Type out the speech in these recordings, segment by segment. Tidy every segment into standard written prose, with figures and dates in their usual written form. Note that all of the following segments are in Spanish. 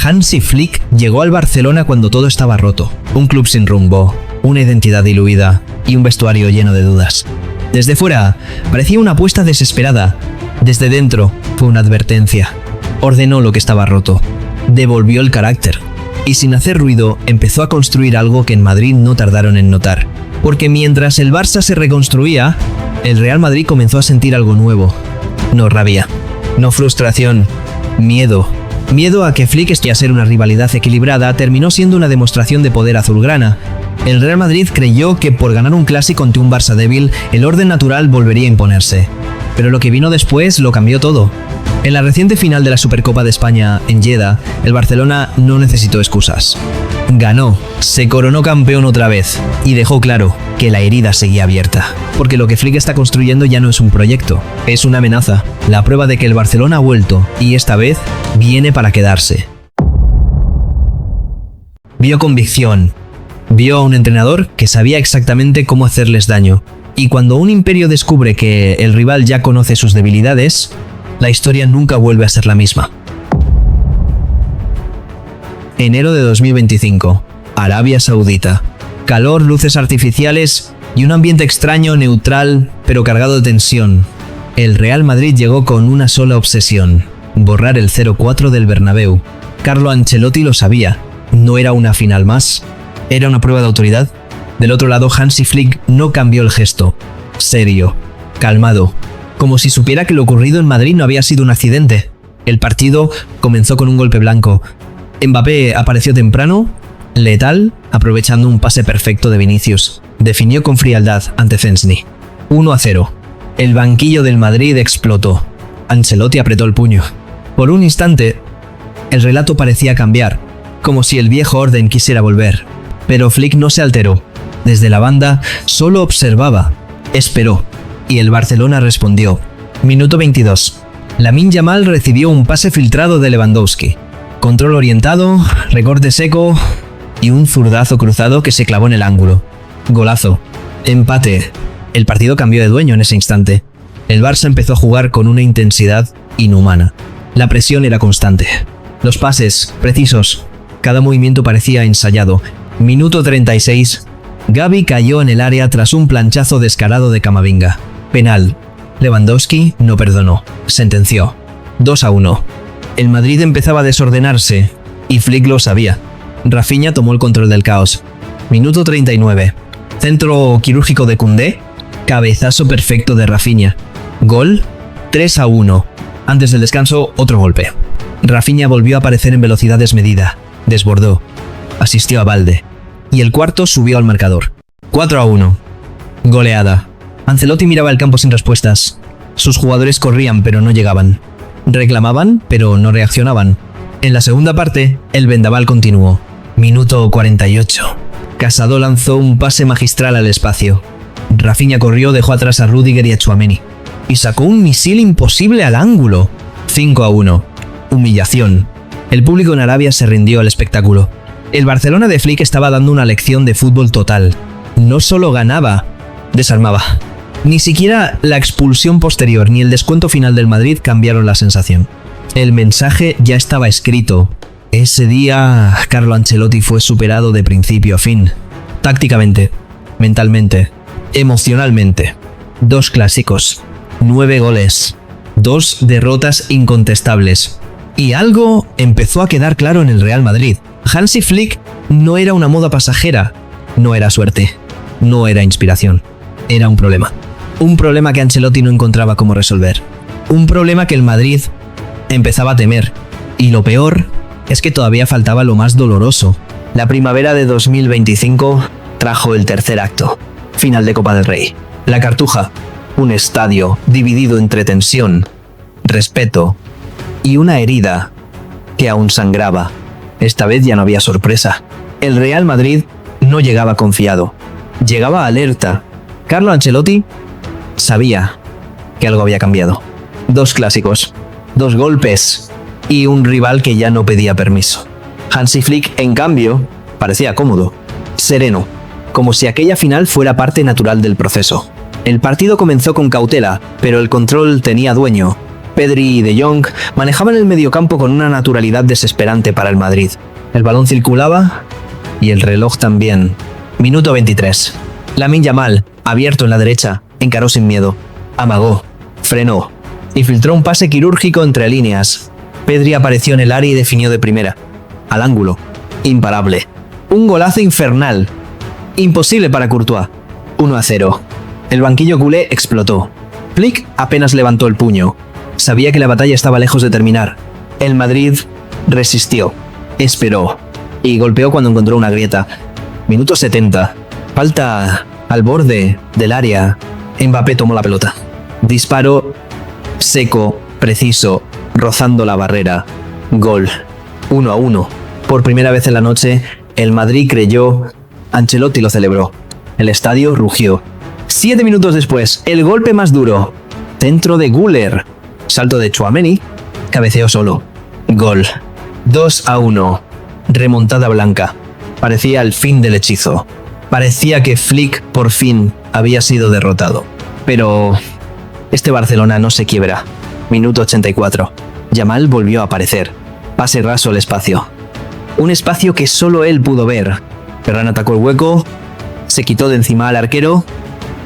Hansi Flick llegó al Barcelona cuando todo estaba roto. Un club sin rumbo, una identidad diluida y un vestuario lleno de dudas. Desde fuera, parecía una apuesta desesperada. Desde dentro, fue una advertencia. Ordenó lo que estaba roto. Devolvió el carácter. Y sin hacer ruido, empezó a construir algo que en Madrid no tardaron en notar. Porque mientras el Barça se reconstruía, el Real Madrid comenzó a sentir algo nuevo. No rabia, no frustración, miedo. Miedo a que Flick, que a ser una rivalidad equilibrada, terminó siendo una demostración de poder azulgrana. El Real Madrid creyó que por ganar un clásico ante un Barça débil, el orden natural volvería a imponerse. Pero lo que vino después lo cambió todo. En la reciente final de la Supercopa de España en Lleida, el Barcelona no necesitó excusas. Ganó, se coronó campeón otra vez y dejó claro que la herida seguía abierta. Porque lo que Flick está construyendo ya no es un proyecto, es una amenaza. La prueba de que el Barcelona ha vuelto y esta vez viene para quedarse. Vio convicción. Vio a un entrenador que sabía exactamente cómo hacerles daño. Y cuando un imperio descubre que el rival ya conoce sus debilidades, la historia nunca vuelve a ser la misma. Enero de 2025. Arabia Saudita. Calor, luces artificiales y un ambiente extraño, neutral, pero cargado de tensión. El Real Madrid llegó con una sola obsesión: borrar el 0-4 del Bernabéu. Carlo Ancelotti lo sabía. No era una final más. Era una prueba de autoridad. Del otro lado, Hansi Flick no cambió el gesto. Serio, calmado, como si supiera que lo ocurrido en Madrid no había sido un accidente. El partido comenzó con un golpe blanco. Mbappé apareció temprano, letal, aprovechando un pase perfecto de Vinicius. Definió con frialdad ante Szczęsny. 1-0. El banquillo del Madrid explotó. Ancelotti apretó el puño. Por un instante, el relato parecía cambiar, como si el viejo orden quisiera volver. Pero Flick no se alteró. Desde la banda solo observaba, esperó, y el Barcelona respondió. Minuto 22. Lamine Yamal recibió un pase filtrado de Lewandowski. Control orientado, recorte seco y un zurdazo cruzado que se clavó en el ángulo. Golazo. Empate. El partido cambió de dueño en ese instante. El Barça empezó a jugar con una intensidad inhumana. La presión era constante. Los pases, precisos. Cada movimiento parecía ensayado. Minuto 36. Gavi cayó en el área tras un planchazo descarado de Camavinga. Penal. Lewandowski no perdonó. Sentenció. 2-1. El Madrid empezaba a desordenarse y Flick lo sabía. Rafinha tomó el control del caos. Minuto 39. Centro quirúrgico de Koundé. Cabezazo perfecto de Rafinha. Gol. 3-1. Antes del descanso, otro golpe. Rafinha volvió a aparecer en velocidad desmedida. Desbordó. Asistió a Balde. Y el cuarto subió al marcador. 4-1. Goleada. Ancelotti miraba el campo sin respuestas. Sus jugadores corrían pero no llegaban. Reclamaban pero no reaccionaban. En la segunda parte, el vendaval continuó. Minuto 48. Casado lanzó un pase magistral al espacio. Rafinha corrió, dejó atrás a Rüdiger y a Tchouaméni. Y sacó un misil imposible al ángulo. 5-1. Humillación. El público en Arabia se rindió al espectáculo. El Barcelona de Flick estaba dando una lección de fútbol total. No solo ganaba, desarmaba. Ni siquiera la expulsión posterior ni el descuento final del Madrid cambiaron la sensación. El mensaje ya estaba escrito. Ese día, Carlo Ancelotti fue superado de principio a fin. Tácticamente, mentalmente, emocionalmente. 2 clásicos, 9 goles, 2 derrotas incontestables. Y algo empezó a quedar claro en el Real Madrid. Hansi Flick no era una moda pasajera, no era suerte, no era inspiración, era un problema. Un problema que Ancelotti no encontraba cómo resolver. Un problema que el Madrid empezaba a temer. Y lo peor es que todavía faltaba lo más doloroso. La primavera de 2025 trajo el tercer acto. Final de Copa del Rey. La Cartuja. Un estadio dividido entre tensión, respeto y una herida que aún sangraba. Esta vez ya no había sorpresa. El Real Madrid no llegaba confiado. Llegaba alerta. Carlo Ancelotti sabía que algo había cambiado. 2 clásicos, 2 golpes y un rival que ya no pedía permiso. Hansi Flick, en cambio, parecía cómodo, sereno, como si aquella final fuera parte natural del proceso. El partido comenzó con cautela, pero el control tenía dueño. Pedri y De Jong manejaban el mediocampo con una naturalidad desesperante para el Madrid. El balón circulaba y el reloj también. Minuto 23. Lamine Yamal, abierto en la derecha, encaró sin miedo. Amagó, frenó y filtró un pase quirúrgico entre líneas. Pedri apareció en el área y definió de primera. Al ángulo. Imparable. Un golazo infernal. Imposible para Courtois. 1-0. El banquillo culé explotó. Flick apenas levantó el puño. Sabía que la batalla estaba lejos de terminar. El Madrid resistió, esperó y golpeó cuando encontró una grieta. Minuto 70. Falta al borde del área. Mbappé tomó la pelota. Disparo seco, preciso, rozando la barrera. Gol. 1-1. Por primera vez en la noche, el Madrid creyó. Ancelotti lo celebró. El estadio rugió. 7 minutos después, el golpe más duro. Centro de Güler. Salto de Tchouaméni. Cabeceo solo. Gol. 2-1. Remontada blanca. Parecía el fin del hechizo. Parecía que Flick por fin había sido derrotado. Pero este Barcelona no se quiebra. Minuto 84. Yamal volvió a aparecer. Pase raso al espacio. Un espacio que solo él pudo ver. Ferran atacó el hueco, se quitó de encima al arquero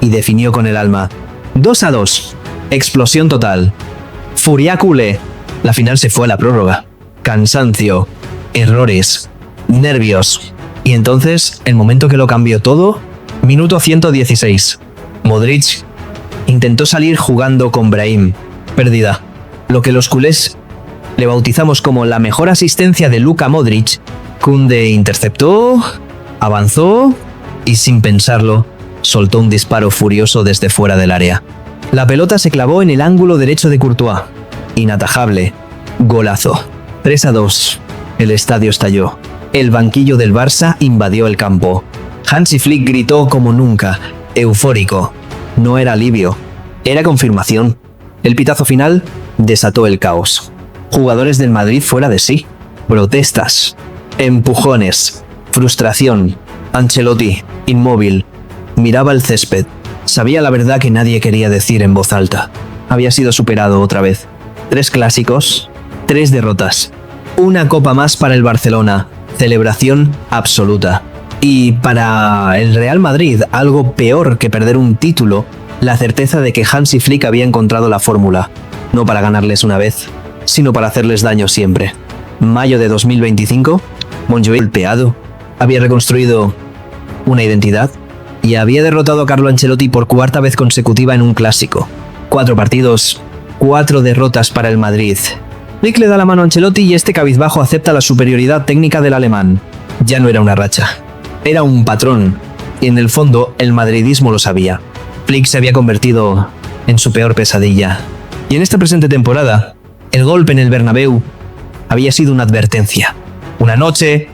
y definió con el alma. 2-2. Explosión total. Furia culé. La final se fue a la prórroga. Cansancio, errores, nervios. Y entonces, el momento que lo cambió todo, minuto 116. Modric intentó salir jugando con Brahim. Pérdida. Lo que los culés le bautizamos como la mejor asistencia de Luka Modric. Koundé interceptó, avanzó y sin pensarlo, soltó un disparo furioso desde fuera del área. La pelota se clavó en el ángulo derecho de Courtois. Inatajable. Golazo. 3-2. El estadio estalló. El banquillo del Barça invadió el campo. Hansi Flick gritó como nunca, eufórico. No era alivio, era confirmación. El pitazo final desató el caos. Jugadores del Madrid fuera de sí. Protestas, empujones, frustración. Ancelotti, inmóvil, miraba el césped. Sabía la verdad que nadie quería decir en voz alta. Había sido superado otra vez. 3 clásicos, 3 derrotas. Una copa más para el Barcelona. Celebración absoluta. Y para el Real Madrid, algo peor que perder un título, la certeza de que Hansi Flick había encontrado la fórmula. No para ganarles una vez, sino para hacerles daño siempre. Mayo de 2025, Montjuïc golpeado, había reconstruido una identidad y había derrotado a Carlo Ancelotti por 4ª vez consecutiva en un clásico. 4 partidos, 4 derrotas para el Madrid. Flick le da la mano a Ancelotti y este cabizbajo acepta la superioridad técnica del alemán. Ya no era una racha, era un patrón, y en el fondo el madridismo lo sabía. Flick se había convertido en su peor pesadilla. Y en esta presente temporada, el golpe en el Bernabéu había sido una advertencia. Una noche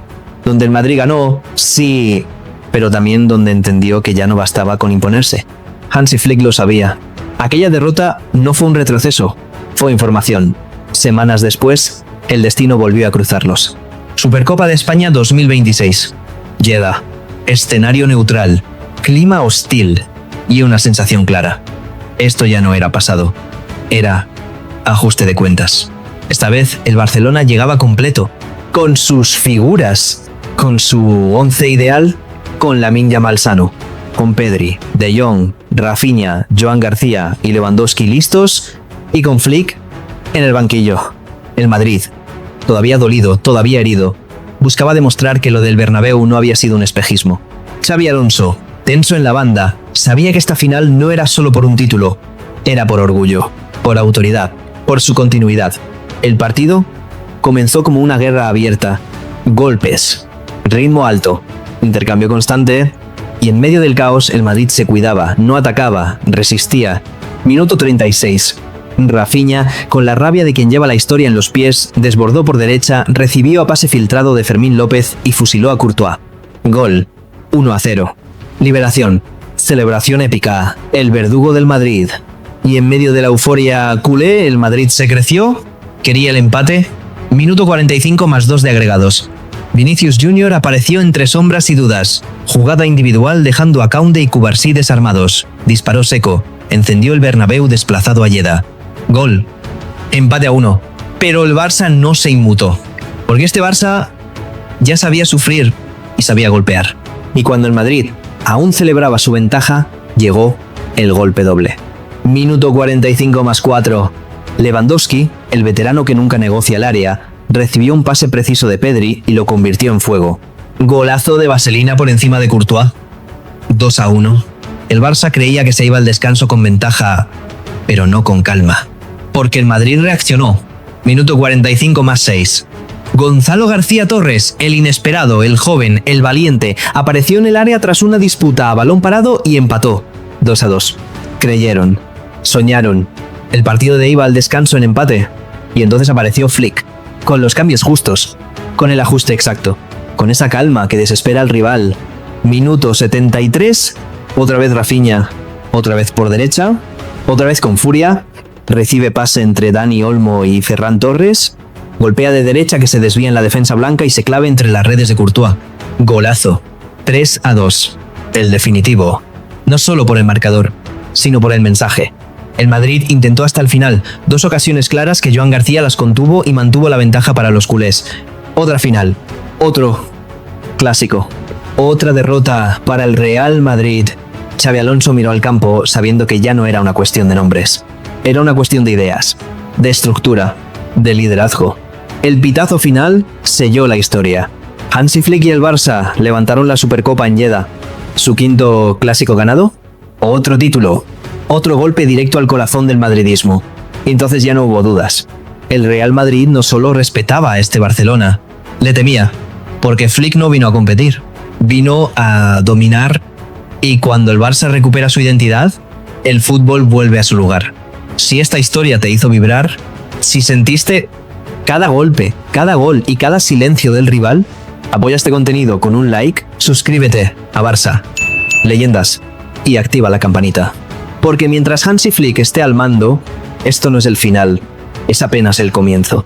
donde el Madrid ganó, sí, pero también donde entendió que ya no bastaba con imponerse. Hansi Flick lo sabía. Aquella derrota no fue un retroceso, fue información. Semanas después, el destino volvió a cruzarlos. Supercopa de España 2026. Jeddah. Escenario neutral. Clima hostil. Y una sensación clara. Esto ya no era pasado. Era ajuste de cuentas. Esta vez el Barcelona llegaba completo. Con sus figuras. Con su once ideal. Con Lamine Yamal sano. Con Pedri, De Jong, Rafinha, Joan García y Lewandowski listos. Y con Flick en el banquillo. El Madrid, todavía dolido, todavía herido, buscaba demostrar que lo del Bernabéu no había sido un espejismo. Xabi Alonso, tenso en la banda, sabía que esta final no era solo por un título, era por orgullo, por autoridad, por su continuidad. El partido comenzó como una guerra abierta, golpes, ritmo alto, intercambio constante, y en medio del caos el Madrid se cuidaba, no atacaba, resistía. Minuto 36. Rafinha, con la rabia de quien lleva la historia en los pies, desbordó por derecha, recibió a pase filtrado de Fermín López y fusiló a Courtois. Gol. 1-0. Liberación. Celebración épica. El verdugo del Madrid. Y en medio de la euforia culé, el Madrid se creció, quería el empate. Minuto 45 más 2 de agregados. Vinicius Jr. apareció entre sombras y dudas. Jugada individual dejando a Koundé y Cubarsí desarmados. Disparó seco. Encendió el Bernabéu desplazado a Jeddah. Gol. empate a 1. Pero el Barça no se inmutó, porque este Barça ya sabía sufrir y sabía golpear. Y cuando el Madrid aún celebraba su ventaja, llegó el golpe doble. Minuto 45 más 4. Lewandowski, el veterano que nunca negocia el área, recibió un pase preciso de Pedri y lo convirtió en fuego. Golazo de vaselina por encima de Courtois. 2-1. El Barça creía que se iba al descanso con ventaja, pero no con calma. Porque el Madrid reaccionó. Minuto 45 más 6. Gonzalo García Torres, el inesperado, el joven, el valiente, apareció en el área tras una disputa a balón parado y empató. 2-2. Creyeron. Soñaron. El partido de iba al descanso en empate. Y entonces apareció Flick. Con los cambios justos. Con el ajuste exacto. Con esa calma que desespera al rival. Minuto 73. Otra vez Rafinha. Otra vez por derecha. Otra vez con furia. Recibe pase entre Dani Olmo y Ferran Torres. Golpea de derecha que se desvía en la defensa blanca y se clave entre las redes de Courtois. Golazo. 3-2. El definitivo. No solo por el marcador, sino por el mensaje. El Madrid intentó hasta el final, 2 ocasiones claras que Joan García las contuvo y mantuvo la ventaja para los culés. Otra final. Otro clásico. Otra derrota para el Real Madrid. Xabi Alonso miró al campo sabiendo que ya no era una cuestión de nombres. Era una cuestión de ideas, de estructura, de liderazgo. El pitazo final selló la historia. Hansi Flick y el Barça levantaron la Supercopa en Jeddah. ¿Su quinto clásico ganado? Otro título. Otro golpe directo al corazón del madridismo. Y entonces ya no hubo dudas. El Real Madrid no solo respetaba a este Barcelona, le temía, porque Flick no vino a competir, vino a dominar, y cuando el Barça recupera su identidad, el fútbol vuelve a su lugar. Si esta historia te hizo vibrar, si sentiste cada golpe, cada gol y cada silencio del rival, apoya este contenido con un like, suscríbete a Barça Leyendas y activa la campanita. Porque mientras Hansi Flick esté al mando, esto no es el final, es apenas el comienzo.